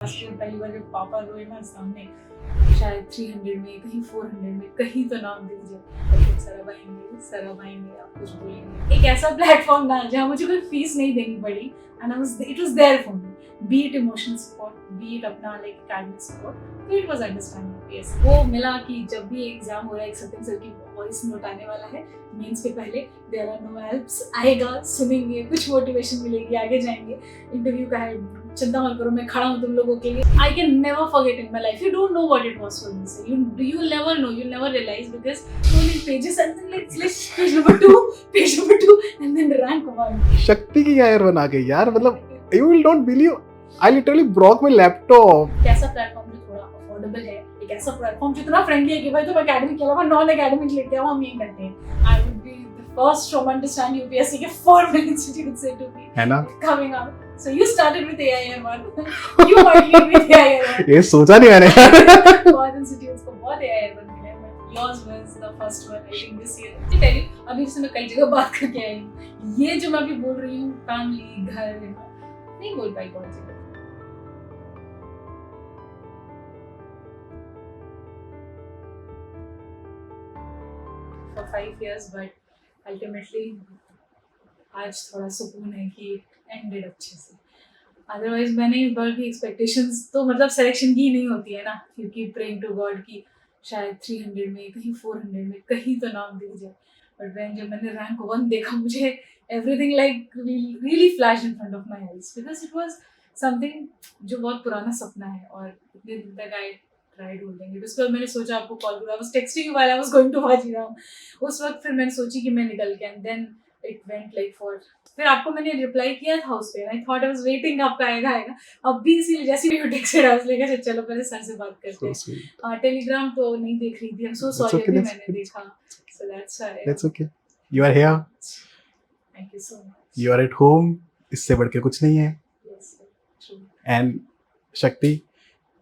पहली बार जब पापा रोए ना सामने, शायद 300 में, कहीं 400 में, कहीं तो नाम दीजिए, सर अब आएंगे, आप कुछ बोलेंगे। एक ऐसा प्लेटफॉर्म था जहाँ मुझे कोई फीस नहीं देनी पड़ी, and it was there for me, be it emotional support, be it अपना लाइक एकेडमिक सपोर्ट, तो इट वाज अंडरस्टैंडिंग। यस, वो मिला कि जब भी एग्जाम हो रहा है, सत्यम सर की वॉइस नोट आने वाला है मेंस के पहले, देयर आर नो हेल्प्स, आएगा, सुनेंगे, कुछ मोटिवेशन मिलेगी, आगे जाएंगे। इंटरव्यू का है, चिंता मत करो, मैं खड़ा हूँ तुम लोगों के लिए। I can never forget in my life, you don't know what it was for me, sir, you never know, you never realize, because scrolling pages and then like page number 2, page number 2 and then rank 1. शक्ति की यार बना गई यार, मतलब you will not believe, I literally broke my laptop. कैसा platform जो थोड़ा अफोर्डेबल है, एक ऐसा प्लेटफॉर्म जो इतना फ्रेंडली है कि भाई तुम एकेडमिक के अलावा नॉन एकेडमिक लेके आओ, हम यही करते हैं। I would be the first from understand UPSC के 4 minutes you would say to me, है ना? coming up. So you started with AIR1, you might leave with AIR1. ये सोचा नहीं मैंने। बहुत इंस्टीट्यूट्स को बहुत AIR1 मिले, but yours was the first one I think this year. I tell you, अभी जैसे मैं कई जगह बात करके आई हूँ, ये जो मैं अभी बोल रही हूँ, फैमिली, घर, नहीं बोल पाई बहुत जगह। For 5 years, but ultimately आज थोड़ा सुकून है कि एंडेड अच्छे से। अदरवाइज मैंने इस बार की एक्सपेक्टेशंस तो मतलब सिलेक्शन की नहीं होती है ना, क्योंकि प्रेइंग टू गॉड की शायद 300 में, कहीं 400 में, कहीं तो नाम दिख जाए। बट व्हेन जब मैंने रैंक 1 देखा, मुझे everything like really flash in front of my eyes, because it was something जो बहुत पुराना सपना है, और इतने दिन तक आई ट्राइड होल्डिंग इट। उसके बाद मैंने सोचा आपको कॉल करूँ, I was texting you while I was going to Vajiram. उस वक्त फिर मैंने सोची कि मैं निकल के, and then it went like for, फिर आपको मैंने रिप्लाई किया था उस पे, I thought I was waiting आपका आएगा। अब भी इसीलिए जैसे ही टेक्स्टेड आई वाज लाइक चलो पहले सर से बात करते हैं। टेलीग्राम तो नहीं देख रही थी, आई एम सो सॉरी, अभी मैंने देखा, so that's okay, you are here, thank you so much, you are at home, इससे बढ़ के कुछ नहीं है। Yes true. एंड शक्ति,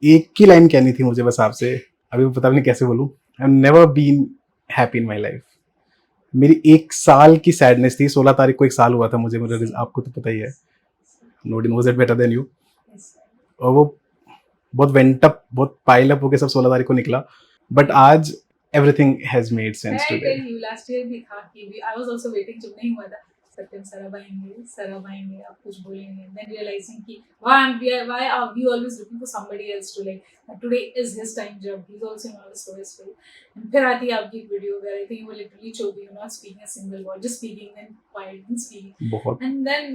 एक ही लाइन कहनी थी मुझे बस आपसे, अभी पता नहीं कैसे बोलूं। I have never been happy in my life. मेरी 1 साल की सैडनेस थी, 16 तारीख को 1 साल हुआ था मुझे, आपको तो पता ही है, nobody knows it better than you. और वो बहुत वेंट अप, बहुत पाइल अप होके सब 16 तारीख को निकला, बट आज everything has made sense today. Last year भी था कि आई वाज आल्सो वेटिंग, जब नहीं हुआ था सत्यम सर अब आएंगे, आप कुछ बोलेंगे, देन रियलाइजिंग कि why are we always looking for somebody else to like, today is his time job, he's also not a slowest way. And फिर आती है आपकी video where I think you were literally choking, you're not speaking a single word, just speaking and quiet and speaking, बहुत, and then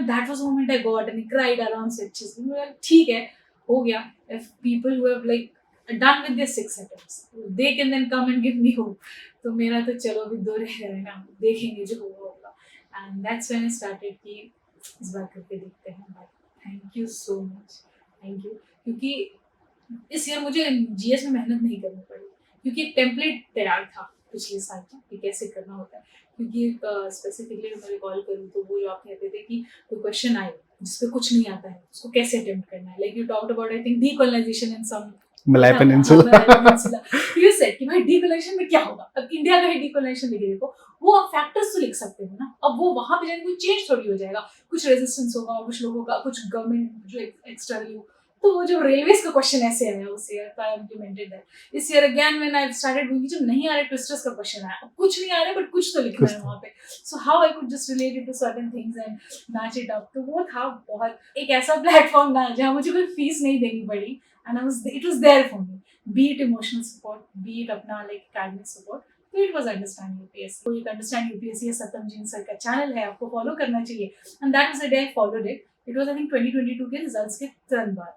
that was the moment I got, and I cried आराम से अच्छे से, मतलब ठीक है हो गया। If people who have like done with their 6 attempts, they can then come and give me hope, तो मेरा तो चलो अभी 2 रह गए ना, देखेंगे जो होगा। And that's when I started कि इस बार करके देखते हैं। But thank you so much, thank you, क्योंकि इस ईयर मुझे जीएस में मेहनत नहीं करनी पड़ी, क्योंकि एक टेम्पलेट तैयार था पिछले साल का कि कैसे करना होता है। क्योंकि स्पेसिफिकली मैं कॉल करूँ तो वो जो आप कहते थे कि कोई क्वेश्चन आए जिसपे कुछ नहीं आता है, उसको कैसे अटेम्प्ट करना है, like you talked about I think decolonization in some Malay Peninsula। You said कि भाई डीकोलोनाइजेशन में क्या होगा। अब इंडिया का ही डीकोलोनाइजेशन देखिए, देखो वो आप फैक्टर्स तो लिख सकते हो ना, अब वो वहां पे जाके कोई चेंज थोड़ी हो जाएगा, कुछ रेजिस्टेंस होगा, कुछ लोगों का, कुछ गवर्नमेंट जो एक्सटर्नली हो। तो वो जो रेलवेज का क्वेश्चन ऐसे आया उस ईयर, तो आई इम्प्लीमेंटेड दैट। इस year again when I started doing, जब नहीं आ रहे ट्विस्टर्स का क्वेश्चन आया, अब कुछ नहीं आ रहा बट कुछ तो लिखना है वहां पे, so how I could just relate it to certain things and match it up. तो वो था बहुत एक ऐसा प्लेटफॉर्म था जहाँ मुझे कोई फीस नहीं देनी पड़ी, and it was there for me, be it emotional support, be it अपना लाइक एकेडमिक सपोर्ट, तो इट वाज अंडरस्टैंड यूपीएससी। तो एक understand UPSC Satyam ji sir का चैनल है, आपको फॉलो करना चाहिए, and that was the day I followed it. It was I think 2022 के रिजल्ट्स के तुरंत बाद,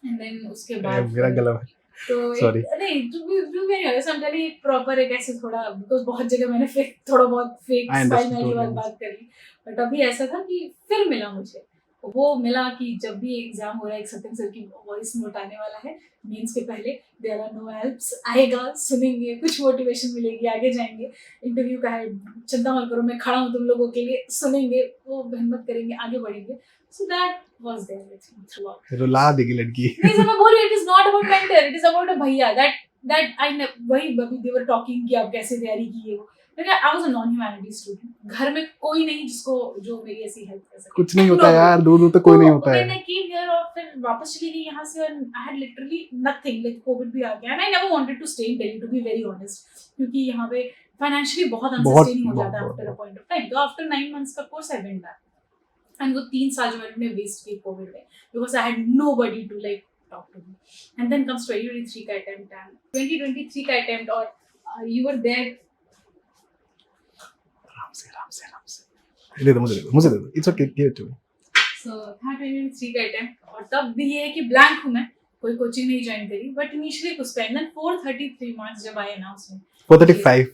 एंड देन उसके बाद मेरा गला तो Sorry। नहीं to be honest I am telling, एक प्रॉपर एक ऐसे थोड़ा, बिकॉज बहुत जगह मैंने फेक थोड़ा बहुत फेक I understood, स्पाइन की बात कर ली, बट अभी ऐसा था कि फिर मिला मुझे, वो मिला कि जब भी एग्जाम हो रहा है, एक सत्यम सर की वॉइस नोट आने वाला है मेंस के पहले, देयर आर नो हेल्प्स, आएगा, सुनेंगे, कुछ मोटिवेशन मिलेगी, आगे जाएंगे। इंटरव्यू का है, चिंता मत करो, मैं खड़ा हूँ तुम लोगों के लिए, सुनेंगे, वो हिम्मत करेंगे, आगे बढ़ेंगे। So that was there with me throughout. रुला देगी लड़की। नहीं सर, मैं बोल रही हूँ, it is not about mentor, it is about a भैया that I वही अभी they were talking कि आप कैसे तैयारी की है वो, क्योंकि I was a non humanity student, घर में कोई नहीं जिसको जो मेरी ऐसी हेल्प कर सके, कुछ नहीं होता No. यार, दूर दूर तक कोई नहीं होता when है. I came here और फिर वापस चली गई यहाँ से, और I had literally nothing, like Covid भी आ गया, and I never wanted to stay in Delhi, to be very honest, क्योंकि यहाँ पे फाइनेंशियली बहुत बहुत अनसस्टेनिंग हो जाता है बहुत after a point of time. तो आफ्टर 9 months का course I went back, and वो 3 साल जो मैंने वेस्ट किए कोविड में, because I had nobody to like talk to me. And then comes 2023 का अटेम्प्ट, एंड 2023 का अटेम्प्ट, और यू वर देयर. आराम से दे दो, मुझे दे दो, it's okay, give it to me. So था 2023 का अटेम्प्ट, और तब भी ये है कि ब्लैंक हूँ मैं, कोई कोचिंग नहीं ज्वाइन करी, बट इनिशियली कुछ पे, एंड देन 433 मार्क्स जब आए ना उसमें 435.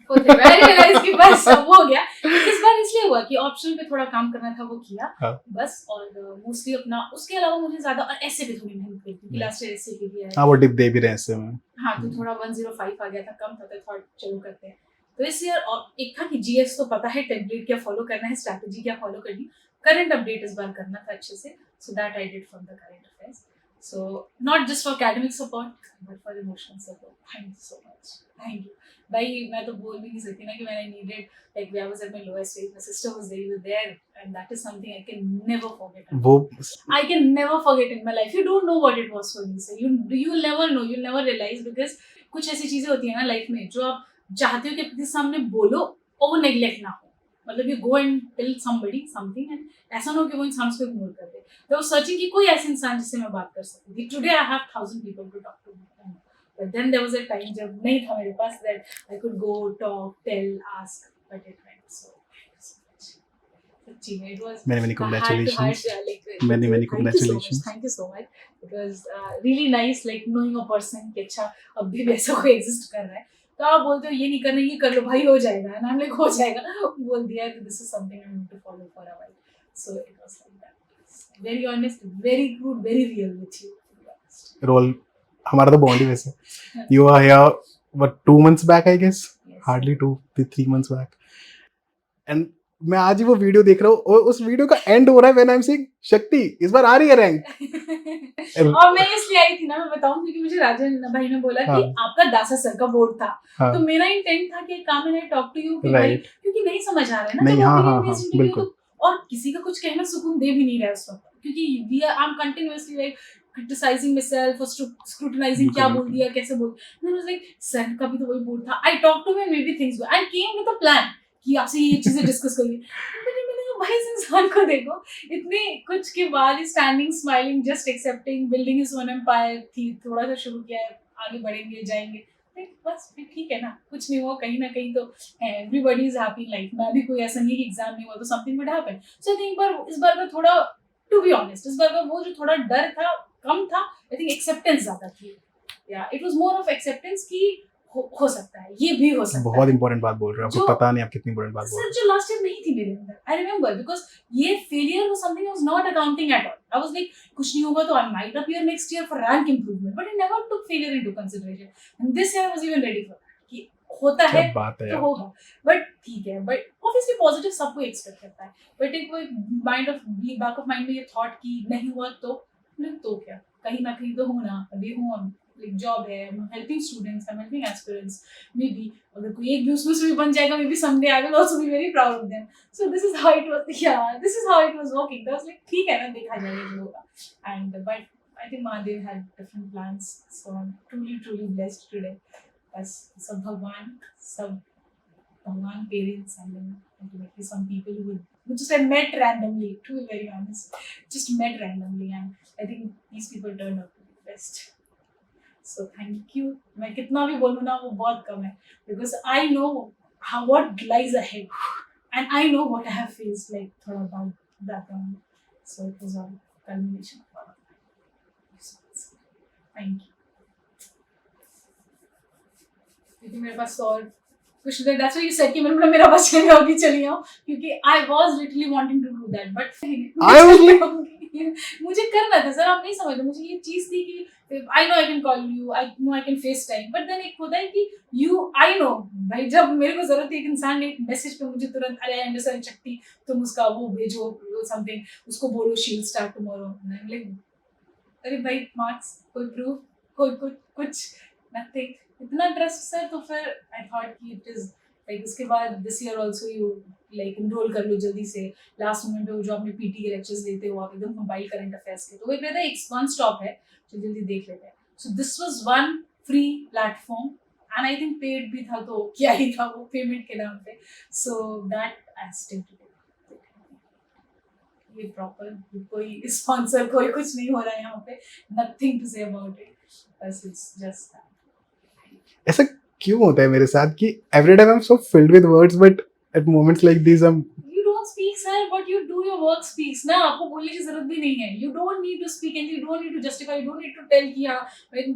I realized कि बस अब हो गया. इस बार इसलिए हुआ कि ऑप्शनल पे थोड़ा काम करना था, वो किया हाँ. बस, और मोस्टली अपना, उसके अलावा मुझे ज्यादा, और ऐसे भी थोड़ी मेहनत करी थी, लास्ट ईयर ऐसे भी दिया है. हाँ, वो डिप दे भी रहे ऐसे में. हाँ, तो थोड़ा 105 आ गया था, कम था, तो थॉट चलो करते हैं. तो इस ईयर और एक था कि जीएस तो पता है, टेम्पलेट क्या फॉलो करना है, स्ट्रैटेजी क्या फॉलो करनी, करंट अपडेट इस बार करना था अच्छे से, सो that I did from the current affairs. So not just for academic support but for emotional support. Thank you so much. Thank you. भाई मैं तो बोल भी नहीं सकती ना कि मैंने needed, like I was at my lowest stage, my sister was there, you were there, and that is something I can never forget. वो I can never forget in my life. You don't know what it was for me, so you'll never know, you'll never realize, because कुछ ऐसी चीजें होती है ना life में जो आप चाहते हो कि किसी सामने बोलो और वो नेग्लेक्ट ना हो, मतलब you go and tell somebody something, and ऐसा ना हो कि वो इंसान उसको इग्नोर कर दे. तो वो सर्चिंग की कोई ऐसे इंसान जिससे मैं बात कर सकती थी. Today I have 1000 people to talk to, but then there was a time जब नहीं था मेरे पास, that I could go talk tell ask, but it went so सच्ची में it was many congratulations. Many congratulations. Thank you so much. It was really nice, like knowing a person कि अच्छा अब भी वैसा कोई एग्जिस्ट कर रहा है. तो आप बोलते हो ये नहीं करना, ये कर लो भाई, हो जाएगा, एंड आई एम लाइक हो जाएगा, बोल दिया है, तो this is something I need to follow for a while. So it was like that, very honest, very good, very real with you. Role हमारा तो बॉन्ड ही वैसे. You are here what 2 months back I guess, hardly 2-3 months back, and मैं आज ही वो video देख रहा हूँ और उस वीडियो का एंड हो रहा है when I'm saying शक्ति इस बार आ रही है रैंक. और मैं इसलिए आई थी ना, मैं बताऊं, क्योंकि मुझे राजन भाई ने बोला कि आपका दासा सर का बोर्ड था, तो मेरा इंटेंट था कि काम and I talk to you, क्योंकि नहीं समझ आ रहा है ना, नहीं, हाँ, बिल्कुल. और किसी का कुछ कहना सुकून दे भी नहीं रहा है उस वक्त, क्योंकि I am continuously like criticizing myself or scrutinizing क्या बोल दिया, कैसे बोल. Then I was like, sir का भी तो वही बोर्ड था. I talked to him and maybe things go. I came with a plan कि आपसे ये चीजें डिस्कस करेंगे. मैंने भाई इस इंसान को देखो, इतने कुछ के बाद standing smiling just accepting, building his own empire थी, थोड़ा सा शुरू किया है, आगे बढ़ेंगे जाएंगे, बस फिर ठीक है ना, कुछ नहीं हुआ, कहीं ना कहीं तो everybody is happy in life. मैं भी कोई ऐसा नहीं कि एग्जाम नहीं हुआ तो something would happen. So I think इस बार का थोड़ा, टू बी ऑनेस्ट, इस बार का वो जो थोड़ा डर था कम था, आई थिंक एक्सेप्टेंस ज्यादा थी. या it was more of acceptance कि हो सकता है, ये भी हो सकता है. बहुत इंपॉर्टेंट बात बोल रहे हो, आपको पता नहीं आप कितनी इंपॉर्टेंट बात बोल रहे हो. सर जो लास्ट ईयर नहीं थी मेरे अंदर, आई रिमेंबर, बिकॉज ये failure was something I was not accounting at all. I was like कुछ नहीं होगा तो I might appear next year for rank improvement, but I never took failure into consideration, and this year I was even ready for कि होता है तो होगा, but ठीक है. बट ऑब्वियसली पॉजिटिव सब कोई एक्सपेक्ट करता है, बट एक कोई mind of back of mind में ये थॉट कि नहीं हुआ तो क्या, कहीं ना कहीं तो होना, अभी हूँ, like job है, I'm helping students, I'm helping aspirants, maybe अगर कोई एक भी उसमें से भी बन जाएगा, maybe someday I will also be very proud of them. So this is how it was, this is how it was working. I was like ठीक है ना, देखा जाएगा जो होगा. And but I think Mahadev had different plans, so I'm truly blessed today. बस सब भगवान parents, and then ultimately some people who just I met randomly, to be very honest, just met randomly, and I think these people turned out to be best. So thank you. मैं कितना भी बोलूँ ना वो बहुत कम है, because I know what lies ahead, and I know what I have faced, like थोड़ा about background. So it was all culmination of all of that. Thank you. क्योंकि मेरे पास और कुछ नहीं, that's why you said कि मेरा बस मैं अभी चली आऊँ, क्योंकि I was literally wanting to do that, but I was like मुझे करना था सर, आप नहीं समझ रहे. मुझे ये चीज थी कि I know I can call you, I know I can FaceTime, but then एक होता है कि I know भाई, जब मेरे को जरूरत है एक इंसान ने मैसेज पे मुझे तुरंत, अरे आई अंडरस्टैंड शक्ति, तुम उसका वो भेजो समथिंग, उसको बोलो शील स्टार्ट टुमारो. लाइक अरे भाई मार्क्स, कोई प्रूफ, कोई कुछ नथिंग, इतना ट्रस्ट सर. तो फिर आई थॉट कि इट इज लाइक उसके बाद this year also you like enrol कर लो जल्दी से, लास्ट मोमेंट पे वो जो आपने पीटी के लेक्चर्स लेते हो आप एकदम कंपाइल करंट अफेयर्स के, तो वो एक रहता है एक वन स्टॉप है जो जल्दी देख लेते हैं. So this was one free platform and I think paid भी था, तो क्या ही था वो पेमेंट के नाम पे. So that I still to ये प्रॉपर कोई स्पॉन्सर कोई कुछ नहीं हो रहा है यहाँ पे, nothing to say about it, बस इट्स जस्ट दैट. ऐसा क्यों होता है मेरे साथ कि every time I am so filled with words but at moments like this I am You don't speak, sir, but you do your work speaks ना, आपको बोलने की जरूरत भी नहीं है. You don't need to speak and you don't need to justify, you don't need to tell कि हाँ,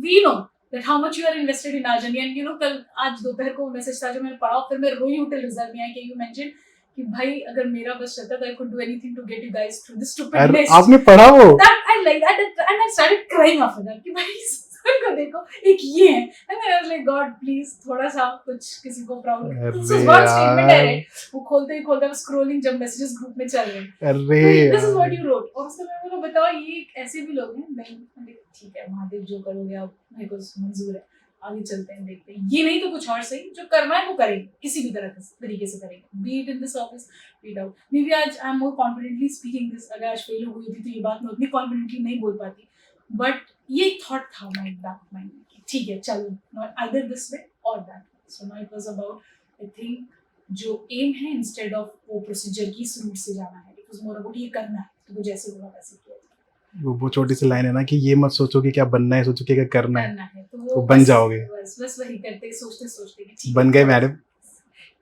we know that how much you are invested in our journey. And you know कल आज दोपहर को मैसेज था जो मैंने पढ़ा, फिर मैं रोई हूँ till result में आया कि you mentioned कि भाई अगर मेरा बस चलता तो I could do anything to get you guys through this stupid list. आपने पढ़ा वो That I like that and I started crying after that कि भाई सबको देखो एक ये है, and then I was like God please थोड़ा सा कुछ किसी को proud. This is one statement I read. वो खोलते ही खोलते स्क्रोलिंग जब मैसेजेस ग्रुप में चल रहे हैं, अरे this is what you wrote. और उसने मेरे को बताओ ये ऐसे भी लोग हैं. मैं ठीक है महादेव जो करोगे आप मेरे को मंजूर है, आगे चलते हैं देखते हैं. ये नहीं तो कुछ और सही, जो करना है वो करेंगे किसी भी तरीके से करेंगे, be it in this office be it out. Maybe आज I am more confidently speaking this, अगर आज फेल हो गई होती तो ये बात मैं उतनी कॉन्फिडेंटली नहीं बोल पाती. बट ये एक थॉट था माय बैक माइंड कि ठीक है चलो नॉट आइदर दिस वे और that. So now it was about I think जो एम है इंस्टेड ऑफ वो प्रोसीजर की इस रूट से जाना है, इट वाज मोर अबाउट ये करना है तो वो जैसे होगा वैसे किया जाए. वो छोटी सी लाइन है ना कि ये मत सोचो कि क्या बनना है, सोचो कि क्या करना है, करना है तो तो वो बन बस- जाओगे. बस वही करते सोचते सोचते कि ठीक बन है. गए मैडम.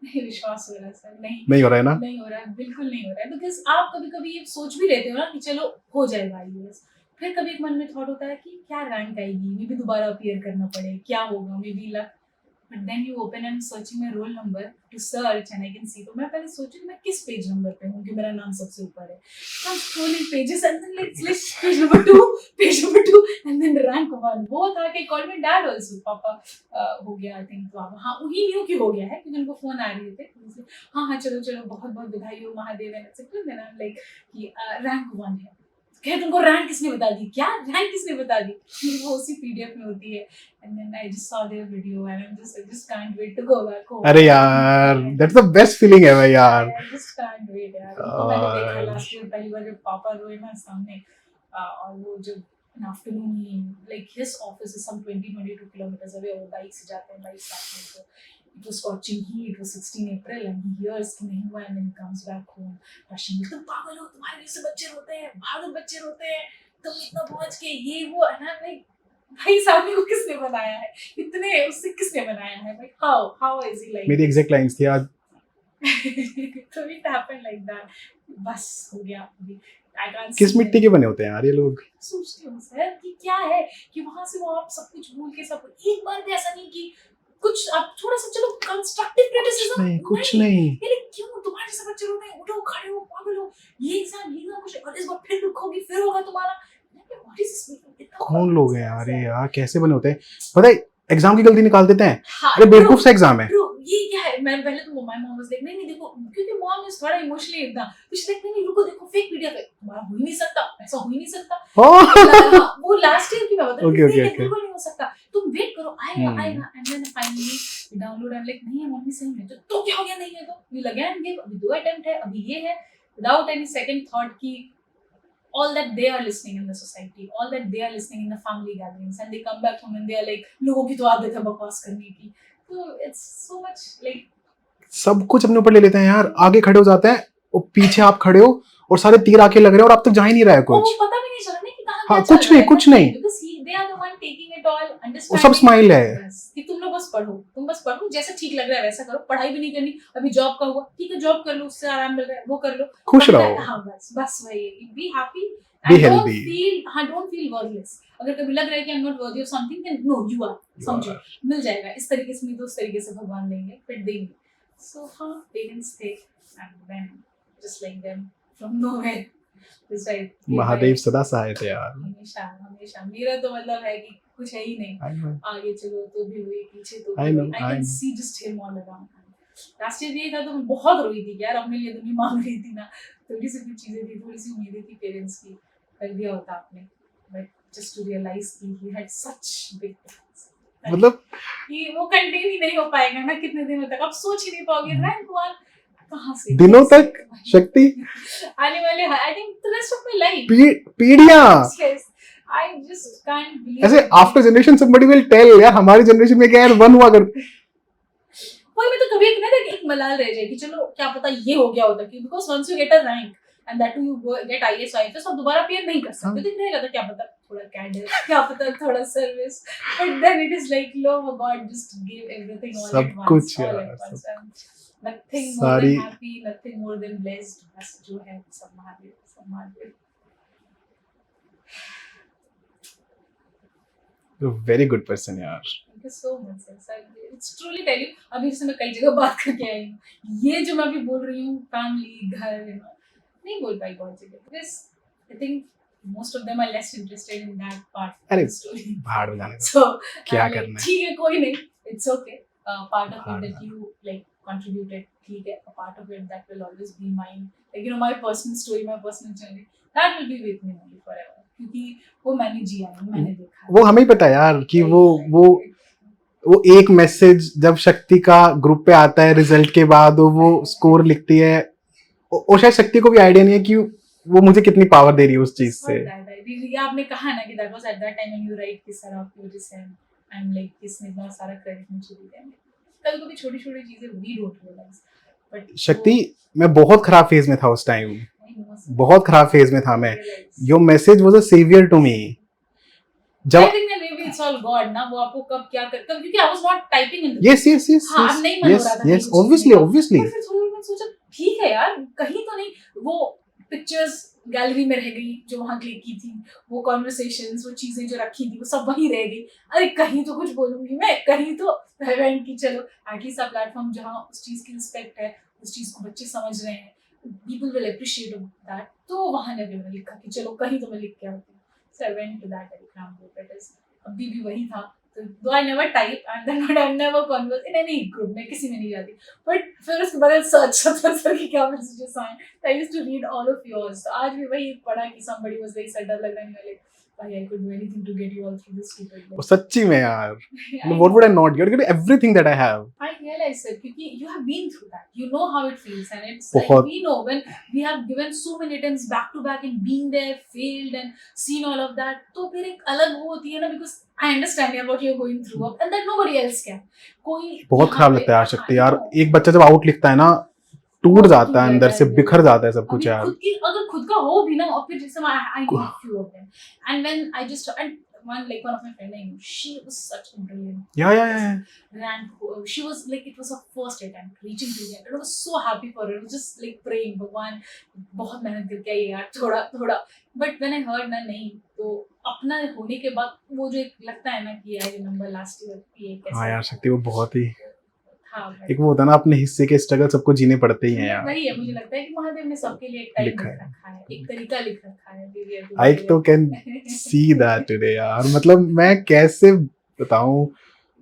नहीं विश्वास हो रहा है सर, नहीं हो रहा है ना. नहीं हो रहा है, बिल्कुल नहीं हो रहा है. बिकॉज आप कभी कभी ये सोच भी रहते हो ना कि चलो हो जाएगा आईएएस, फिर कभी एक मन में थॉट होता है कि क्या रैंक आएगी, मे बी दोबारा अपीयर करना पड़े, क्या होगा, maybe luck. But then you open and searching my roll number to search and I can see. तो मैं पहले सोचूं मैं किस पेज नंबर पे हूँ कि मेरा नाम सबसे ऊपर है. I'm scrolling pages and then like page number 2, page number 2 and then rank 1. वो था कि call me dad also. पापा हो गया आई थिंक. तो हाँ वही न्यू कि हो गया है क्योंकि उनको फोन आ रहे थे. हाँ हाँ चलो चलो बहुत बहुत बधाई हो Mahadev and etcetera. Then I like कि रैंक 1 है. कहे तुमको रैंक किसने बता दी, क्या रैंक किसने बता दी. वो उसी पीडीएफ में होती है. And then I just saw their video and I just can't wait to go back home. अरे यार that's the best feeling ever यार. I just can't wait यार. उनको मैंने देखा और- लास्ट ईयर पहली बार जब पापा रोए ना सामने, और वो जब in afternoon he like his office is some 20-22 kilometers away, वो बाइक से जाते हैं, बाइक साथ में. तो it was scorching heat, it was 16 April and he hears कि नहीं हुआ and then he comes back home rushing. तुम पागल हो, तुम्हारे लिए से बच्चे रोते हैं, बहादुर बच्चे रोते हैं, तुम इतना पहुंच के ये वो. and I'm like भाई सामने को किसने बनाया है, इतने उससे किसने बनाया है, like how is he like. मेरी एग्जैक्ट लाइंस थी आज. तो it happened like that. बस हो गया अभी. I can't किस see मिट्टी it. के बने होते हैं यार ये लोग. सोचती हूँ सर कि क्या है कि वहां से वो आप सब कुछ भूल के सब एक बार भी ऐसा नहीं कि कुछ आप थोड़ा सा चलो कंस्ट्रक्टिव क्रिटिसिज्म नहीं कुछ नहीं. ये लेकिन क्यों तुम्हारे जैसे बच्चे रोते हैं, उठो खड़े हो पागल हो, ये एग्जाम कुछ और इस बार फिर रुकोगी फिर होगा तुम्हारा. What is this? इतना कौन लोग हैं nonsense यार है. ये यार, कैसे बने होते हैं. पता है एग्जाम की गलती निकाल देते हैं. हाँ, अरे बेवकूफ सा एग्जाम है. Bro, ये क्या है. मैं पहले तो माय मॉम वाज लाइक नहीं देखो क्योंकि मॉम इज थोड़ा इमोशनली एकदम, तो शी लाइक नहीं रुको देखो फेक पीडीएफ है, तुम्हारा हो ही नहीं सकता, ऐसा हो ही नहीं सकता. हाँ. वो लास्ट ईयर की मैं बता Okay, okay, बिल्कुल नहीं हो सकता, तुम वेट करो आएगा. And then finally download and like नहीं है मम्मी सही में, तो क्या हो गया नहीं है तो वी अगेन गिव. अभी 2 अटेम्प्ट है, अभी ये है, विदाउट एनी सेकंड थॉट की all that they are listening in the society, all that they are listening in the family gatherings, and they come back home and they are like लोगों की तो आदत है बकवास करने की. तो it's so much like सब कुछ अपने ऊपर ले लेते हैं यार. आगे खड़े हो जाते हैं और पीछे आप खड़े हो और सारे तीर आके लग रहे हैं और अब तक जा ही नहीं रहा है वो कुछ. पता भी नहीं चला ना कि कहाँ हाँ, क्या कुछ चल रहा नहीं, है. कुछ नहीं. Because they are the one taking it all, और understanding. सब स्माइल है. Yes, कि तुम लोग बस पढ़ो, तुम बस पढ़ो, जैसा ठीक लग रहा है वैसा करो, पढ़ाई भी नहीं करनी. अभी जॉब का हुआ ठीक है, जॉब कर लो, उससे आराम मिल रहा है वो कर लो, खुश पढ़ना रहो. है, हाँ बस वही. Be happy Be and don't healthy. feel don't feel worthless. अगर कभी लग रहा है कि I'm not worthy of something, then no, you are. समझो मिल जाएगा, इस तरीके से नहीं तो उस तरीके से भगवान देंगे, फिर देंगे. So हाँ parents थे and then just like them from nowhere. Just like Mahadev सदा सहाय थे यार. हमेशा हमेशा. मेरा तो मतलब है कि कुछ है ही नहीं, I know. आगे चलो तो भी हुई, पीछे तो I भी know, हुई. I I can know. see just him all around. Last year ये था तो मैं बहुत रोई थी कि यार अपने लिए दुनिया मांग रही थी ना, थोड़ी सी भी चीजें थी, थोड़ी सी उम्मीदें थी पेरेंट्स की, कर दिया होता आपने. बट जस्ट टू रियलाइज कि he had such big plans. मतलब कि वो कंटेन ही नहीं हो पाएगा ना कितने दिनों तक, आप सोच ही नहीं पाओगे रैंक 1 कहाँ से दिनों तक शक्ति आने वाले, I think the rest of my life, पीढ़ियां yes, I just can't believe ऐसे it. After generation somebody will tell यार हमारी जनरेशन में क्या यार 1 हुआ कर वही मैं तो कभी एक ना एक मलाल रह जाएगी, चलो क्या पता ये हो गया होता कि because once you get a rank and that you get IAS IFS आप दोबारा अपीयर नहीं कर सकते, तो नहीं रहता क्या पता थोड़ा कैंडल, क्या पता थोड़ा service, but then it is like लो God just give everything all सब एट वंस, कुछ ऑल यार, एट वंस, सब नथिंग मोर सारी than happy, nothing more than blessed, बस जो है सब महादेव। वेरी गुड पर्सन यार। Thank you so much, sir. It's truly tell you, अभी जैसे मैं कई जगह बात करके आई हूँ, ये जो मैं अभी बोल रही हूँ फैमिली घर नहीं बोल पाई बहुत जगह, because I think most of them are less interested in that part of अरे the story. भाड़ में जाने दो, So क्या I'm like, करना है? ठीक है कोई नहीं, it's okay. Part of it भाड़ that में। you like contributed, ठीक है. A part of it that will always be mine. Like you know my personal story, my personal journey, that will be with me only forever. क्योंकि वो मैंने जिया है, मैंने देखा है. वो हमें ही पता है यार कि वो एक मैसेज जब शक्ति का ग्रुप पे आता है रिजल्ट के बाद वो स्कोर लिखती है, और शायद शक्ति को भी आइडिया नहीं है कि वो मुझे कितनी पावर दे रही है उस चीज से। ये आपने कहा ना कि that was at that time when you write कि सर आपकी वजह से I'm like किसने इतना सारा क्रेडिट मुझे दिया है। कभी-कभी छोटी-छोटी चीजें we don't realize, but शक्ति मैं बहुत खराब फेज में था उस टाइम, बहुत खराब फेज में था मैं। Your message was a saviour to me. जब I think that maybe it's all God ना, वो आपको कब क्या कर, कब क्योंकि I was not typing in the yes हाँ, अब नहीं मन हो रहा था yes कुछ obviously लिखने का। obviously पर फिर थोड़ी मैंने सोचा ठीक है यार कहीं तो नहीं, वो पिक्चर्स गैलरी में रह गई जो वहाँ क्लिक की थी, वो कॉन्वर्सेशंस, वो चीजें जो रखी थी वो सब वहीं रह गई, अरे कहीं तो कुछ बोलूंगी मैं, कहीं तो इवेंट की, चलो एटलीस्ट अ प्लेटफॉर्म जहाँ उस चीज की रिस्पेक्ट है, उस चीज को बच्चे समझ रहे हैं, पीपल विल अप्रिशिएट दैट, तो वहाँ जाके मैंने लिखा कि चलो कहीं तो मैं लिख के आती हूँ। So I went to that Telegram group. It is अभी भी वही था, तो though I never type and then but I never converse in any group में, किसी में नहीं जाती, but फिर उसके बाद सर्च सर की क्या messages आए, I used to read all of yours. तो आज भी वही पढ़ा कि somebody was very sad, डर लग रहा है, like भाई I could do anything to get you all through this stupid book. सच्ची में यार, what would I not get? Get everything that I have. I realize it क्योंकि you have been through that, you know how it feels, and it's like बहुत we know when we have given so many attempts back to back and being there, failed and seen all of that, तो फिर एक अलग वो होती है ना, because I understand यार what you're going through and that nobody else can. कोई बहुत खराब लगता है यार शक्ति यार, एक बच्चा जब आउट लिखता है ना टूट जाता है अंदर से, बिखर जाता है सब कुछ यार। खुद की अगर खुद का हो भी ना, और फिर जैसे I know a few of them and when I just and one of my friend I knew, she was such a brilliant and she was like, it was her first attempt reaching to the end, and I was so happy for her, I was just like praying भगवान बहुत मेहनत करके आई यार थोड़ा, but when I heard ना नहीं, तो अपना होने के बाद वो जो एक लगता है ना कि I remember last year ये कैसे, हाँ यार शक्ति वो बहुत ही हाँ एक वो होता है ना, अपने हिस्से के स्ट्रगल सबको जीने पड़ते ही हैं यार। वही है, मुझे लगता है कि महादेव ने सबके लिए एक टाइम लिख रखा है, एक तरीका लिख रखा है। आई तो कैन सी दैट टुडे यार, मतलब मैं कैसे बताऊं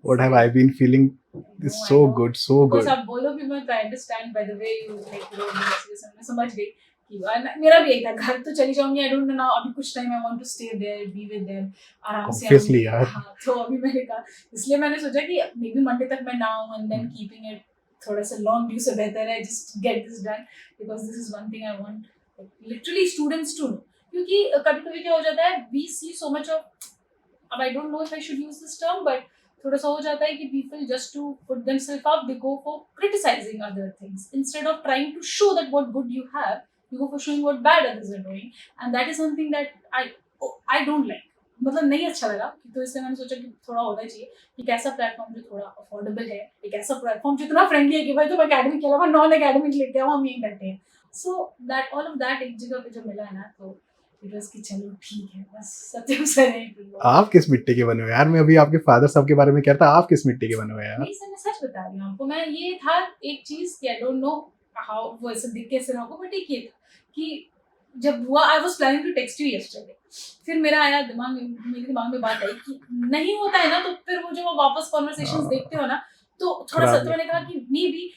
what have I been feeling, it's so good so good. आप बोलो भी मत, I understand by the way you like road messages, मैं समझ गई कि मेरा भी एक था, घर तो चली जाऊंगी, आई डोंट नो नाउ, अभी कुछ time I want to stay there, be with them, आराम से ऑब्वियसली यार। हाँ, तो अभी मैंने कहा, इसलिए मैंने सोचा कि मे बी मंडे तक मैं ना आऊं एंड देन कीपिंग इट थोड़ा सा लॉन्ग ड्यू से बेहतर है just get this done, because this is one thing I want literally students to know, क्योंकि कभी-कभी क्या हो जाता है, we see so much of, अब I don't know if I should use this term, but थोड़ा सा हो जाता है कि people just to put themselves up, they go for criticizing other things instead of trying to show that what good you have, you go for showing what bad others are doing, and that is something that I don't like, मतलब नहीं अच्छा लगा, तो इसलिए मैंने सोचा कि थोड़ा होना चाहिए कि एक ऐसा प्लेटफॉर्म जो थोड़ा अफोर्डेबल है, एक ऐसा प्लेटफॉर्म जो इतना फ्रेंडली है कि भाई तुम एकेडमिक के अलावा नॉन एकेडमिक लेके आओ, हम यहीं बैठे हैं, so that all of that एक जगह पे जो मिला है ना, तो इट वाज कि चलो ठीक है, बस सत्यम सर है। आप किस मिट्टी के बने हो यार? मैं अभी आपके फादर साहब के बारे में कह रहा था, आप किस मिट्टी के बने हो यार? नहीं सर, मैं सच बता रही हूँ आपको, मैं ये था एक चीज कि आई डोंट नो हाउ वो ऐसे दिख कैसे रहा होगा, बट एक ये था कि जब हुआ, I was planning to text you yesterday, फिर मेरा आया मेरे दिमाग में बात आई कि नहीं होता है ना, तो फिर वो जब वापस कॉन्वर्सेशंस देखते हो ना, तो थोड़ा सा, तो मैंने कहा कि मे बी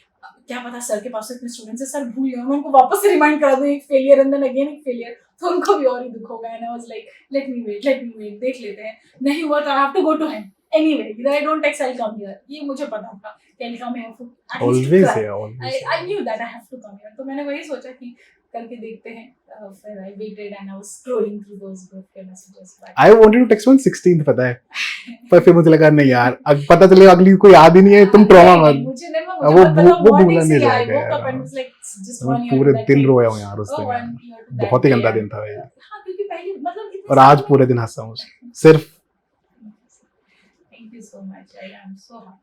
क्या पता सर के पास इतने स्टूडेंट्स हैं, सर भूल गए, मैं उनको वापस से रिमाइंड करा दूं, एक फेलियर एंड देन अगेन एक फेलियर, तो उनको भी और ही दुख होगा, and I was like let me wait देख लेते हैं, नहीं हुआ तो I have to go to him anyway, either I don't text, I'll come here. ये मुझे पता था कि I'll come here for at least to Always cry. है, always I knew that I have to come here. तो मैंने वही सोचा कि करके देखते हैं. फिर I waited and I was scrolling through those group के messages. But I wanted to text on 16th, पता है, पर फिर मुझे लगा नहीं यार, पता चले अगली को याद ही नहीं है, तुम ट्रॉमा मत. मुझे नहीं, वो मुझे पता वो morning भूला से नहीं I जाएगा woke up यार. and was like just मैं 1 year पूरे to that दिन day. रोया हूँ यार उस Oh, दिन 1 यार. year to that बहुत ही day. गंदा दिन था भाई. हाँ, क्योंकि पहले मतलब इतने और आज सालों पूरे दिन हंसा हूँ सिर्फ. Thank you so much. I am so happy.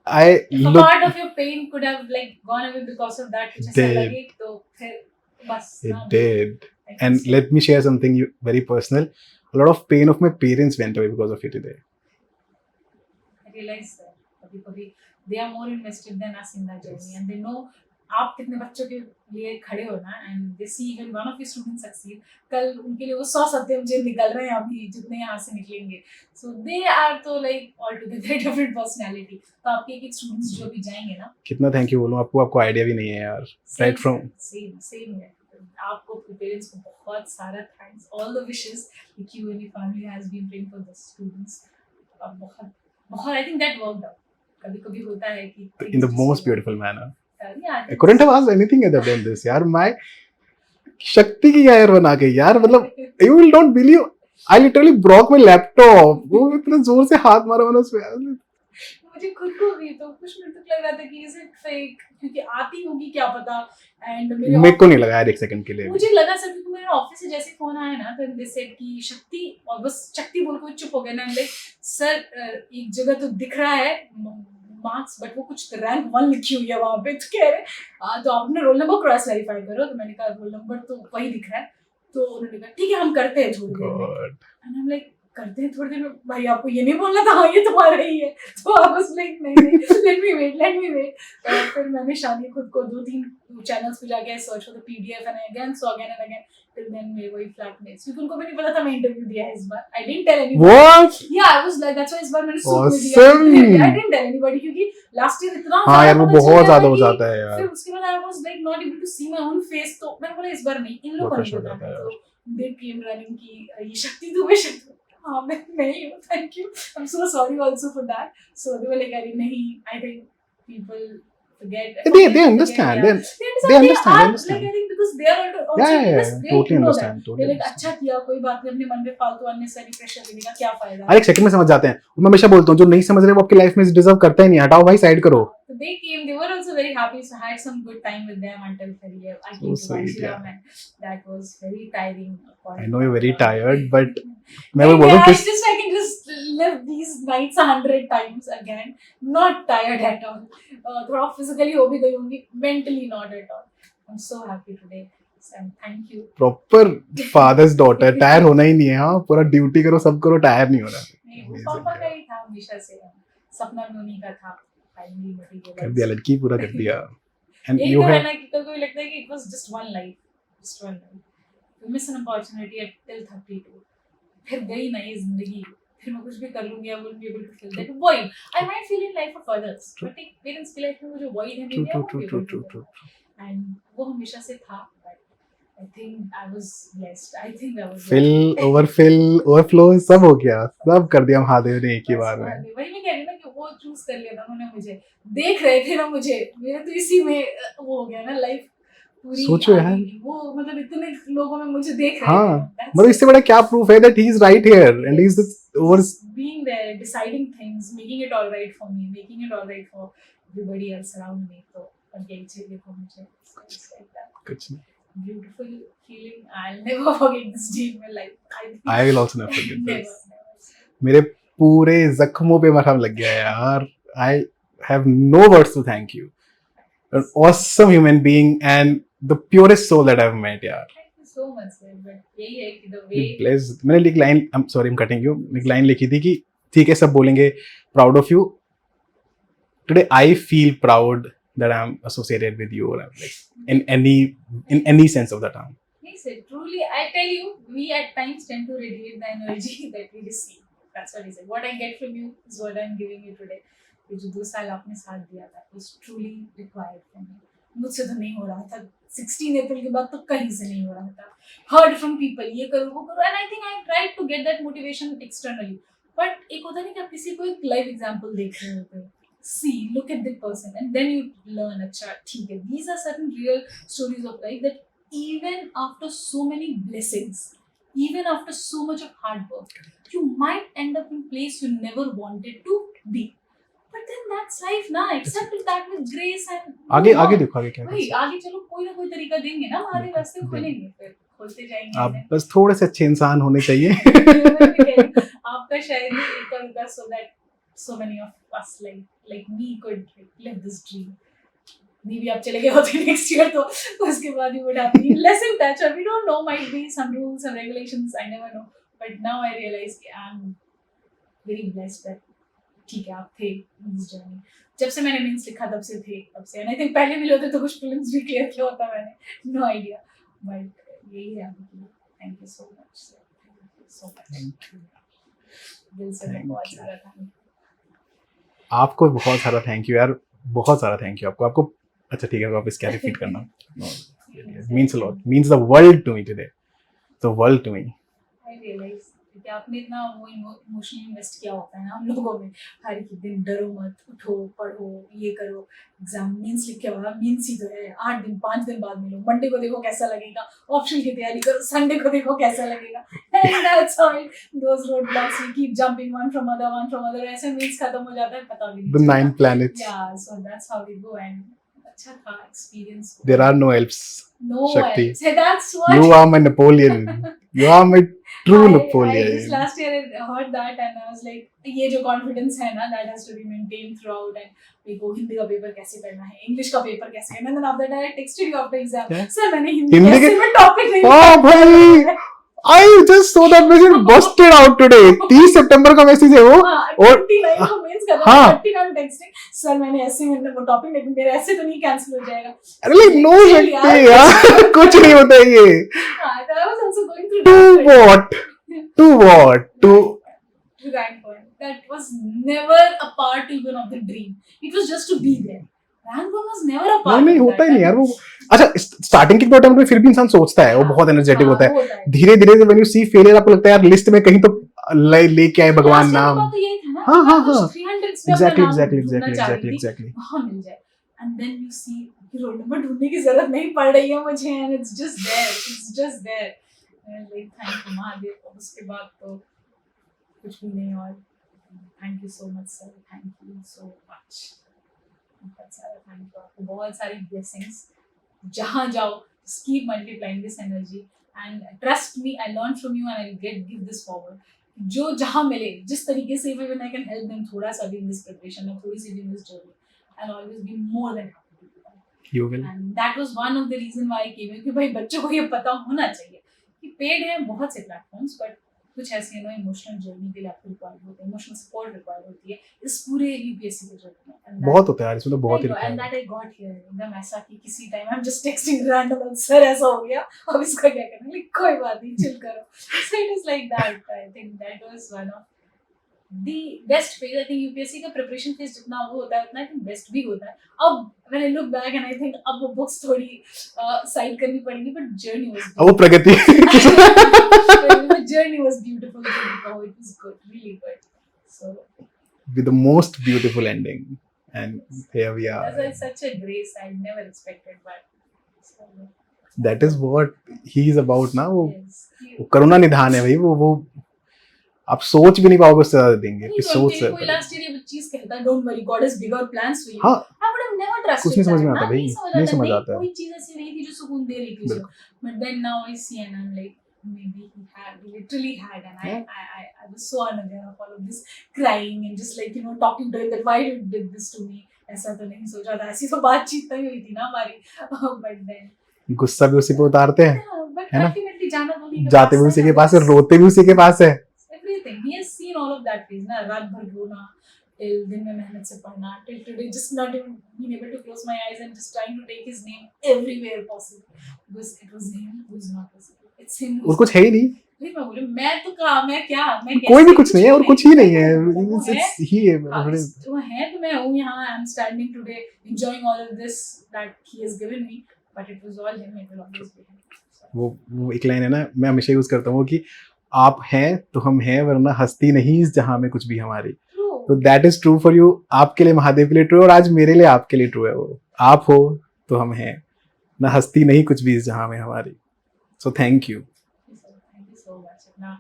I If a look, part of your pain could have like gone away because of that, which ऐसा Did. लगे तो फिर बस it ना did. I can And say. let me share something very personal. A lot of pain of my parents went away because of you today. I realize that कभी-कभी they are more invested than us in that journey and they know आप कितने बच्चों के लिए खड़े हो ना and they see even one of your students succeed. कल उनके लिए वो 100 सत्यम जिन निकल रहे हैं अभी जितने यहाँ से निकलेंगे. So they are तो like altogether different personality. तो आपके एक स्टूडेंट्स जो भी जाएंगे ना कितना थैंक यू बोलूँ आपको आइडिया भी नहीं है यार. Right from same है. आपको अपने पेरेंट्स को बहुत सारा thanks. All the wishes that you and your family has been praying for the students. अब बहुत बहुत I think that worked out. कभी-कभी होता है कि in the most beautiful manner. Yeah, I couldn't have asked anything other than this यार. My शक्ति की यार बना के यार, मतलब you will not believe, I literally broke my laptop. वो इतना जोर से हाथ मारा मैंने उसपे यार. मुझे खुद को भी तो कुछ मिनट तक लग रहा था कि इज इट फेक क्योंकि आती होगी क्या पता. एंड मेरे को नहीं लगा यार एक सेकंड के लिए. मुझे लगा सर क्योंकि मेरे ऑफिस से जैसे फोन आया ना तो दे सेड कि शक्ति और बस शक्ति बोल के चुप हो गया ना. लाइक सर एक जगह तो दिख रहा है मार्क्स बट वो कुछ रैंक 1 लिखी हुई है वहां पे. तो कह रहे तो आप अपना रोल नंबर क्रॉस वेरीफाई करो. तो मैंने कहा रोल नंबर तो वही दिख रहा है. तो उन्होंने कहा ठीक है हम करते हैं थोड़ी देर में. God. एंड हम लाइक करते हैं थोड़ी देर में. भाई आपको ये नहीं बोलना था हाँ ये तुम्हारा ही है. तो आप बस लाइक नहीं लेट मी वेट. फिर मैंने शादी खुद को 2-3 चैनल्स पे जाके search for the PDF and again and again till then मेरे वही फ्लैटमेट्स क्योंकि उनको भी नहीं पता था मैं इंटरव्यू दिया है इस बार. I didn't tell anyone. What? Yeah, I was like, that's why इस बार मैंने सूट में दिया. Awesome. I didn't tell anybody क्योंकि last year इतना हाँ यार वो पता चल बहुत गया ज्यादा था हो कि जाता है यार. फिर उसके बाद I was like not able to see my own face. तो मैंने बोला इस बार नहीं इन लोगों को बहुत नहीं कष्ट हो पता जाता है है. तो they came running की ये शक्ति तुम्हें शक्ति. हाँ मैं ही हूँ. Thank you. I'm so sorry also for that. So they were like अरे नहीं I think people forget. They understand. Yeah. They understand. They understand. Like I think because they are also Yeah, because they totally know understand. that. Totally They're like understand. अच्छा किया कोई बात नहीं अपने मन में फालतू अननेसेसरी प्रेशर लेने का क्या फायदा. हर एक सेकंड में समझ जाते हैं. और मैं हमेशा बोलता हूँ जो नहीं समझ रहे वो आपकी लाइफ में डिजर्व करता ही नहीं. हटाओ भाई साइड करो. So they came. They were also very happy. So I had some good time with them until February. I came to sweet, Vanshiram and that was very tiring. I know you're very tired, but मैं वो Yeah, बोलूँ I can just live these nights 100 times again. Not tired at all. थोड़ा physically हो भी गई होंगी. Mentally not at all. I'm so happy today. And thank you. Proper father's daughter. Tired होना ही नहीं है. हाँ पूरा ड्यूटी करो सब करो टायर नहीं होना. नहीं, वो पापा का ही था हमेशा से. सपना भी उन्हीं का था. Finally कर दिया लड़की पूरा कर दिया. And यही you तो है have ना कि कभी लगता है कि it was just one life. You miss an opportunity at till 32. फिर गई नई जिंदगी. फिर मैं कुछ भी कर लूंगी. I won't be able to fill that void. I might feel in life of others. But एक parents की life में वो जो void है मेरी वो भी able to fill. And वो हमेशा से था. But I think I was blessed. I think I was fill overflow सब हो गया. सब कर दिया महादेव ने एक ही बार में. वही मैं कह रही हूँ ना कि वो चूज कर लिया था उन्होंने मुझे. देख रहे थे ना मुझे. मेरे तो इसी में वो हो गया ना लाइफ पूरी. सोचो यार. वो मतलब इतने लोगों में मुझे देख रहे हाँ थे. मतलब इससे बड़ा क्या प्रूफ है that he is right here and he is over. Being there, deciding things, making it all right for me, making it all right for everybody else around me. तो और यही चीज़ देखो मुझे. कुछ नहीं. Beautiful feeling. I'll never forget this day in my life. I will also never forget never, this. never. मेरे पूरे जख्मों पे मरहम लग गया यार. I have no words to thank you. An awesome human being and the purest soul that I've met यार. Thank you so much, sir. But यही है कि the way. Blessed. मैंने एक line I'm sorry I'm cutting you. एक line लिखी थी कि ठीक है सब बोलेंगे proud of you. Today I feel proud that I'm associated with you or I'm like in any sense of the term. Yes, sir. Truly, I tell you, we at times tend to radiate the energy that we receive. That's what he said. What I get from you is what I'm giving you today. ये जो 2 साल आपने साथ दिया था, was truly required from me. मुझसे तो नहीं हो रहा था. 16 अप्रैल के बाद तो कहीं से नहीं हो रहा था. Heard from people, ये करो वो करो, and I think I tried to get that motivation externally. But एक होता है ना कि आप किसी को एक लाइव एग्जांपल देख रहे होते हो, see look at the person and then you learn, अच्छा ठीक है, these are certain real stories of life that even after so many blessings, even after so much of hard work, you might end up in place you never wanted to be, but then that's life ना, accept that with grace and आगे move आगे on. देखो आगे क्या कर वही सकते आगे चलो, कोई ना कोई तरीका देंगे ना, हमारे बिल्कुल, रास्ते खुलेंगे, फिर खोलते जाएंगे हैं। आप ऐसे. बस थोड़े से अच्छे इंसान होने चाहिए मैं भी कह रही हूँ, आपका शायद ही एक होगा so that so many of us like me could live this dream. Maybe आप चले गए होते next year, तो उसके बाद you would have been less in touch, or we don't know, might be some rules, some regulations, I never know. But now I realize कि I'm very blessed that ठीक है आप थे इस जर्नी. जब से मैंने मीन्स लिखा तब से थे, तब से. एंड आई थिंक पहले भी होते तो कुछ फिल्म्स भी क्लियर किया होता मैंने, नो आइडिया. बट यही है अभी. Thank you so much sir, thank you so much, दिल से Thank बहुत you. सारा थैंक. आपको बहुत सारा थैंक यू यार, बहुत सारा थैंक यू आपको. आपको अच्छा ठीक है, वापस क्या रिपीट करना. Means a lot, means the world to me today, the world to me. I realise कि आपने इतना वो इमोशनली इन्वेस्ट किया होता है ना हम लोगों में, हर एक दिन डरो मत, उठो पढ़ो, ये करो, एग्जाम मीन्स लिख के होगा, मीन्स ही तो है, 8 दिन 5 दिन बाद मिलो, मंडे को देखो कैसा लगेगा, ऑप्शन की तैयारी करो, संडे को देखो कैसा लगेगा, and that's how those road blocks we keep jumping one from other, ऐसे मीन्स खत्म हो जाता है, पता भी नहीं द चलता. 9 planets. या so that's how we go. And अच्छा था experience. There are no helps. no Shakti. else. That's what You are my Napoleon. You are my true I just Napoleon. last year I heard that and I was like, ये जो confidence है ना, that has to be maintained throughout. And मेरे को हिंदी का paper कैसे करना है, इंग्लिश का पेपर कैसे करना है. And then after that I texted you after exam. क्या? Sir मैंने हिंदी हिंदी कैसे के- में टॉपिक नहीं हाँ भाई, I just saw that message busted out today. 30 सितंबर का मैसेज है वो. और 29 को मेंस कर हाँ. 39 टेक्स्टिंग. सर मैंने ऐसे में वो टॉपिक नहीं, मेरा ऐसे तो नहीं कैंसिल हो जाएगा. अरे like no Chill सकते यार, कुछ नहीं होता है ये. I was also going through To that. what? To what? To To rank one. That was never a part even of the dream. It was just to be there. Rank one was never a part. नहीं of होता that. ही नहीं यार वो. अच्छा starting के attempt में फिर भी इंसान सोचता है, वो बहुत एनर्जेटिक होता है. है. धीरे धीरे व्हेन यू सी फेलियर आपको लगता है यार लिस्ट में कहीं तो लेके आए भगवान नाम. तो यही था ना. हाँ, हाँ, हाँ. 300 एग्जैक्टली. वहाँ मिल जाए. And then you see roll number ढूंढने की जरूरत नहीं पड़ रही है मुझे, and it's just there. And like thank you Mahadev. और उसके बाद तो कुछ भी नहीं. और thank you so much sir, thank you so much. बहुत सारा थैंक यू आपको, बहुत सारी ब्लेसिंग्स. जहाँ जाओ just keep multiplying this energy and trust me, I learned from you and I'll give this forward. जो जहाँ मिले जिस तरीके से even I can help them थोड़ा सा भी in this preparation और थोड़ी सी भी in this journey, I'll always be more than happy to do that. You will. And that was one of the reason why I came here, कि भाई बच्चों को ये पता होना चाहिए कि पेड है बहुत से प्लेटफॉर्म्स, बट कुछ ऐसे इमोशनल जर्नी के लिए आपको रिक्वायर्ड होता है, इमोशनल सपोर्ट रिक्वायर्ड होती है इस पूरे यूपीएससी के जर्नी में. And बहुत होता है यार इसमें तो बहुत ही and required. that I got here एकदम ऐसा कि किसी time I'm just texting random, sir ऐसा हो गया अब इसका क्या करना, like कोई बात नहीं चिल करो. So it is like that. I think that was one of the best phase. I think UPSC का प्रिपरेशन फेज जितना वो होता है उतना I think बेस्ट भी होता है. अब when I look back and I think अब वो बुक्स थोड़ी साइड करनी पड़ेगी, but journey was अब वो प्रगति. the journey was beautiful. Oh, it was good, really good. So With the most beautiful ending, and here we are. that's such a grace I never expected, but so, That is what he is about ना. वो yes. वो करुणा निधान है भाई. वो आप सोच भी नहीं पाओगे उससे ज्यादा देंगे. कि सोच से कोई लास्ट ईयर ये चीज कहता है don't worry God has bigger plans for you. हाँ. I would have never trusted कुछ नहीं समझ में that, आता ना, भाई. नहीं समझ आता. कोई चीज ऐसी नहीं थी जो सुकून दे रही थी उसे. But then now I see and I'm like maybe he literally had, and I was so unaware of all of this crying and just like talking to him that why you did this to me. ऐसा तो नहीं सोचा था, ऐसी तो बातचीत नहीं हुई थी ना हमारी. But then गुस्सा भी उसी पे उतारते हैं, but है ना? ultimately जाना तो उन्हीं के जाते भी पास उसी है के ना, पास है, बस. रोते भी उसी के पास है. Everything he has seen all of that phase ना, रात भर रोना, till दिन में मेहनत से पढ़ना, till today just not even being able to close my eyes and just trying to take his name everywhere possible, because it was him who is not possible. It's him who और कुछ है ही नहीं. फिर मैं बोली मैं तो कहा मैं क्या मैं कोई भी कैसे कुछ नहीं है और कुछ ही नहीं है. वो है. It's ही है. हाँ, वो है तो मैं हूँ यहाँ. I'm standing today enjoying all of this that he has given me, but it was all him. It will always be him. So, वो एक लाइन है ना, मैं हमेशा यूज करता हूँ कि आप हैं तो हम हैं, वरना हस्ती नहीं इस जहां में कुछ भी हमारी। True. तो that is true for you, आपके लिए महादेव के लिए ट्रू, और आज मेरे लिए आपके लिए ट्रू है वो। आप हो तो हम हैं, ना हस्ती नहीं कुछ भी इस जहां में हमारी। So thank you. Thank you so much. Now,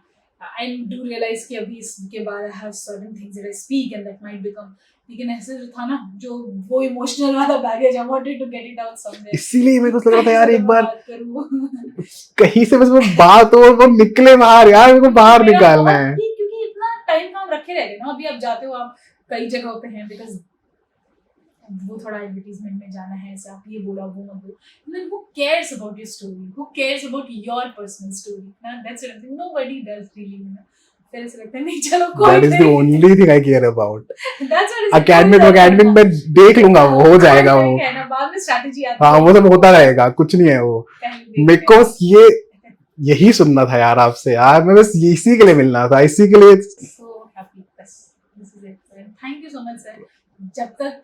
I do realize कि अभी इसके बाद I have certain things that I speak and that might become, लेकिन ऐसे जो था ना, जो वो इमोशनल वाला baggage, I wanted to get it out somewhere. इसीलिए मेरे को लग रहा था यार एक बार बात करूं। कहीं से बस वो बात हो, वो निकले बाहर यार, मेरे को बाहर मेरा निकालना बहुत है। ही, क्योंकि इतना टाइम काम रखे रहते ना, अभी आप जाते हो, आप कई जगहों पे हैं, बिकॉज वो थोड़ा एडवर्टीजमेंट में जाना है, ऐसे आप ये बोला वो मत बोलो, then who cares about your story, who cares about your personal story, ना, that's what I'm saying, nobody does really, you know. फिर ऐसा लगता है नहीं चलो कोई That is the नहीं, only thing I care about. that's what Academic में देख लूंगा, वो हो जाएगा वो। है ना, बाद में स्ट्रैटेजी आती हाँ है, वो सब होता रहेगा, कुछ नहीं है वो। कहीं मेरे देखते को हैं। ये यही सुनना था यार आपसे यार, मैं बस इसी के लिए मिलना था, इसी के लिए। So happy, बस this is it, sir. Thank you so much, sir. जब तक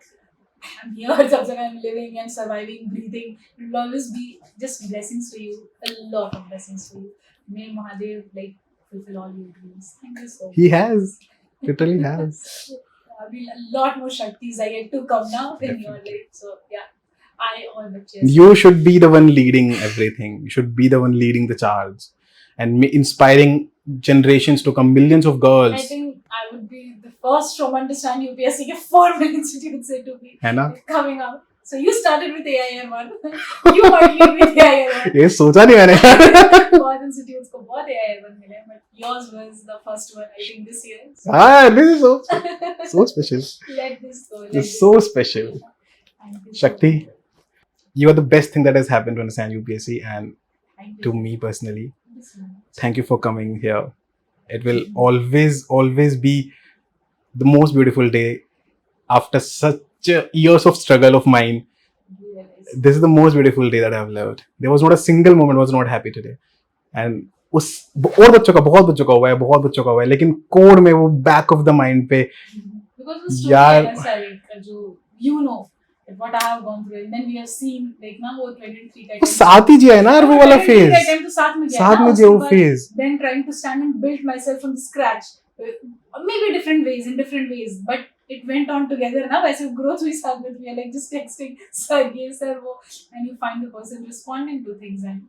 I'm here, जब तक I'm living and surviving, breathing, it will always be just blessings to you, a lot of blessings to you. May Mahadev like fulfill all your dreams. Thank you so much. He has, literally has. I mean, a lot more Shaktis are yet to come now in your life. So yeah, I all the cheers. You should be the one leading everything. You should be the one leading the charge and inspiring generations to come, millions of I girls. think I would be the first from understand UPSC के 4 million institutes से to be है ना? coming out. So you started with AIR1. You might lead with AIR1. ये सोचा नहीं मैंने। बहुत institutes को बहुत AIR1 मिले, but yours was the first one I think this year. So Ah, this is so special. let this go. Let It's this so go. special. Thank you so Shakti, much. you are the best thing that has happened to understand UPSC and Thank you. to me personally. Thank you so much. Thank you for coming here. It will always be the most beautiful day after such years of struggle of mine. You realize. This is the most beautiful day that I have lived. There was not a single moment I was not happy today. And उस और बच्चों का, बहुत बच्चों का हुआ है, बहुत बच्चों का हुआ है, लेकिन कोर में वो बैक ऑफ द माइंड पे Because the story यार है ऐसा एक जो you know that what I have gone through and then we have seen like ना वो 23 का वो साथ ही जिया है ना यार वो वाला फेज, तो साथ में साथ में जिया वो phase. then trying to stand and build myself from scratch, maybe different ways, in different ways, but it went on together ना, वैसे growth हुई साथ में, we are like just texting sir ये sir वो, and you find the person responding to things and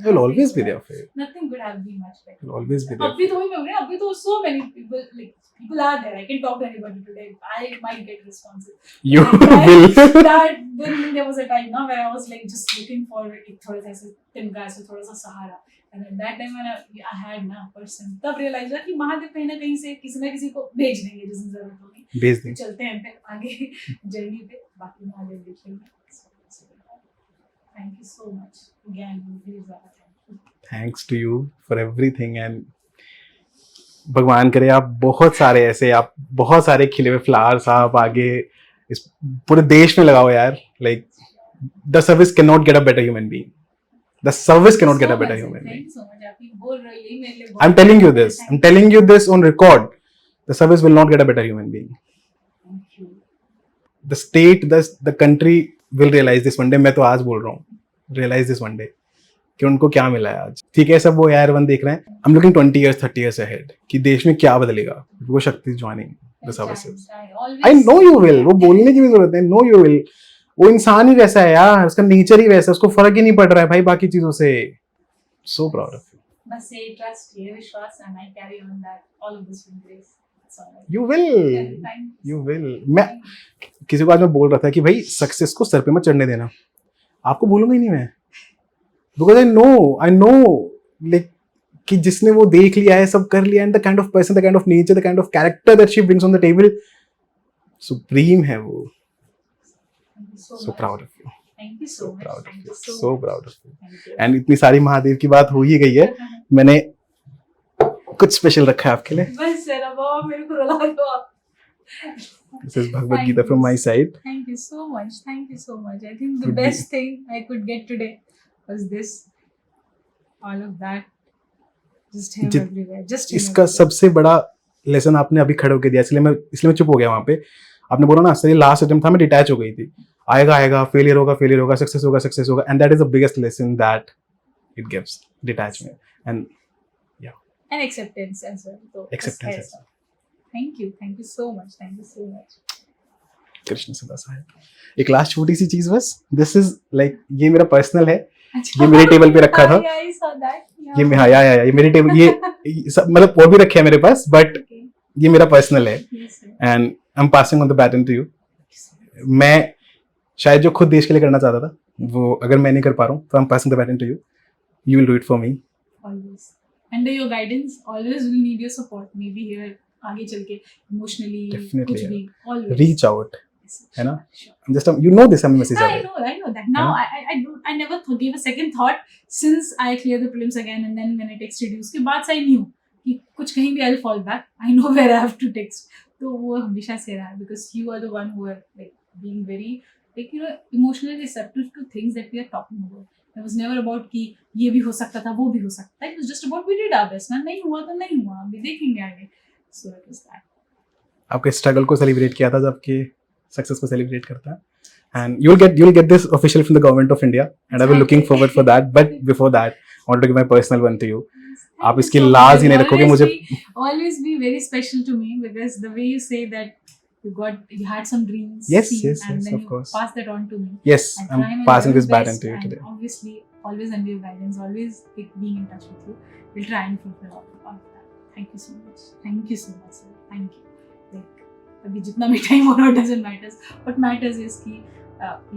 Will always be there for you. nothing could have been much better. Will always be there. अभी तो वही मैं बोल रही हूँ, अभी तो so many people like people are there. I can talk to anybody today. I might get responses. You will. That then there was a time now where I was like just looking for एक थोड़ा सा ऐसे तिनका ऐसे थोड़ा सा सहारा. And at that time when I had ना person, तब realize हुआ कि महादेव कहीं ना कहीं से किसी ना किसी को भेज देंगे जिसमें जरूरत होगी. भेज देंगे. तो चलते हैं फिर आगे जर्नी पे, बाकी महादेव देख लेंगे. Thank you so much again. Really thank you. Thanks to you for everything and भगवान करे आप बहुत सारे ऐसे, आप बहुत सारे खिले हुए फ्लावर्स आप आगे इस पूरे देश में लगाओ यार. Like the service cannot get a better human being. The service cannot get a better human being. Thank you so much. आप ये बोल रहे हो, यही मेरे लिए बहुत I'm telling you this. Thank I'm telling you this on record. The service will not get a better human being. Thank you. The state, the country will realize this one day. मैं तो आज बोल रहा हूँ, realize this one day कि उनको क्या मिला है आज. ठीक है, सब वो AIR1 देख रहे हैं. I'm looking 20 years, 30 years ahead कि देश में क्या बदलेगा. वो शक्ति joining the services. I know you will. वो बोलने की भी जरूरत है. No you will. वो इंसान ही वैसा है यार, उसका नेचर ही वैसा है, उसको फर्क ही नहीं पड़ रहा है भाई बाकी चीजों से. So proud of you. बस ये ट्रस्ट, ये विश्वास, and I carry on that all of this with grace. That's all I You will. Thank You will. मैं किसी को आज मैं बोल रहा था कि भाई सक्सेस को सर पे मत चढ़ने देना. आपको बोलूंगा ही नहीं मैं. Because I know like कि जिसने वो देख लिया है, सब कर लिया, and the kind of person, the kind of nature, the kind of character that she brings on the table, supreme है वो. Thank you so So much. proud of you. Thank you so So much. proud of Thank you. you So much. proud of you. Thank you. And इतनी सारी महादेव की बात हो ही गई है. मैंने कुछ स्पेशल रखा है आपके लिए. बस जरा बाबा मेरे को रुला दो आप. This is Bhagavad Gita from my side. Thank you so much. Thank you so much. I think the Could be. best thing I could get today was this. All of that. Just him जित- everywhere. Just him इसका everywhere. सबसे बड़ा lesson आपने अभी खड़े होकर दिया, इसलिए मैं चुप हो गया वहां पे. आपने बोला ना सर ये लास्ट अटेम्प्ट था, मैं डिटैच हो गई थी. आएगा फेलियर होगा, सक्सेस होगा, and that is the biggest lesson that it gives, detachment. And and acceptance as well. So Acceptance yes, as well. thank you so much. Krishna सदा सहाय। एक लास्ट छोटी सी चीज बस, दिस इज लाइक ये मेरा पर्सनल है, अच्छा, ये मेरे टेबल पे रखा था। I saw that. ये हाँ या ये मेरे टेबल ये सब मतलब और भी रखे हैं मेरे पास, बट Okay. ये मेरा पर्सनल है Yes, sir. And I am passing on the baton to you. मैं शायद जो खुद देश के लिए करना चाहता था वो अगर मैं नहीं कर पा रहा हूँ तो I am passing the baton to you, you will do it for me. Always. Under your guidance, always will need your support. Maybe here, आगे चल के emotionally, Definitely, कुछ yeah. भी, always. रीच आउट, Yes, है ना? sure. I'm just you know this, I'm message I know that. Now I never gave a second thought since I cleared the prelims again, and then when I texted you, उसके बाद से I knew कि कुछ कहीं भी I'll fall back. I know where I have to text. तो वो हमेशा से रहा because you are the one who are like being very like emotionally receptive to things that we are talking about. It was never about कि ये भी हो सकता था, वो भी हो सकता था. It was just about we did our best. ना नहीं हुआ तो नहीं हुआ, अभी देखेंगे आगे. So it was that. आपके स्ट्रगल को सेलिब्रेट किया था जब आपके सक्सेस को सेलिब्रेट करता है, and you'll get this official from the government of India, and I will looking forward for that. But before that, I want to give my personal one to you. आप इसकी लाज ही नहीं रखोगे मुझे। Always be very special to me because the way you say that you had some dreams. Yes, seen, yes, and yes, then of you course. pass that on to me. Yes, And try I'm my passing level this baton best to you and today. Obviously, always under your guidance, always like, being in touch with you. We'll try and fulfill all of that. Thank you so much. Thank you so much, sir. Thank you. Like, अभी जितना भी time हो रहा है doesn't matter. What matters is कि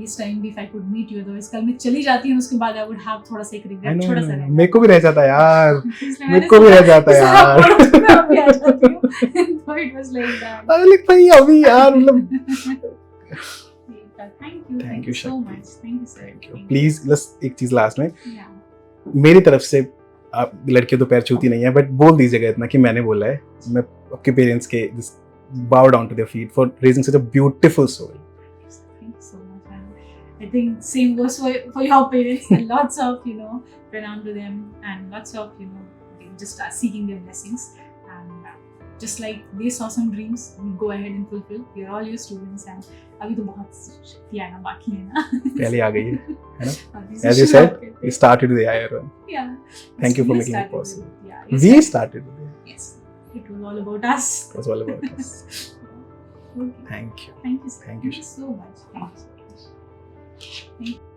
इस time भी if I could meet you, otherwise कल मैं चली जाती हूँ उसके बाद I would have थोड़ा सा एक I regret, know, छोटा I सा know. रहता मेरे को भी रह जाता है यार, इसलिए मेरे मैंने को भी रह सोचा, जाता है इस यार। approach में अभी आ जाती हूँ. So it was like that. अरे लाइक भाई अभी यार मतलब Thank you so Shakti. much. Thank you, sir. Thank you. Please बस एक चीज लास्ट में, Yeah. मेरी तरफ से आप लड़के तो पैर छूती नहीं है, बट बोल दीजिएगा इतना कि मैंने बोला है, मैं आपके पेरेंट्स के bow down to their feet for raising such a beautiful soul. Thank you so much. And I think same goes for your parents. And lots of pranam to them, and lots of they just are seeking their blessings. And just like they saw some dreams, we go ahead and fulfill. We are all your students, and अभी तो बहुत शक्ति आना बाकी है ना. पहले आ गई है ना? अभी से As you शुरू said, करते we हैं. started with the IR one. Yeah. Thank you for We making it started possible. with- yeah, you We started- started with it. Yes. It was all about us. It was all about us. Okay. Thank you. Thank you, sir. Thank you. so much. Thank you so much. Thank you.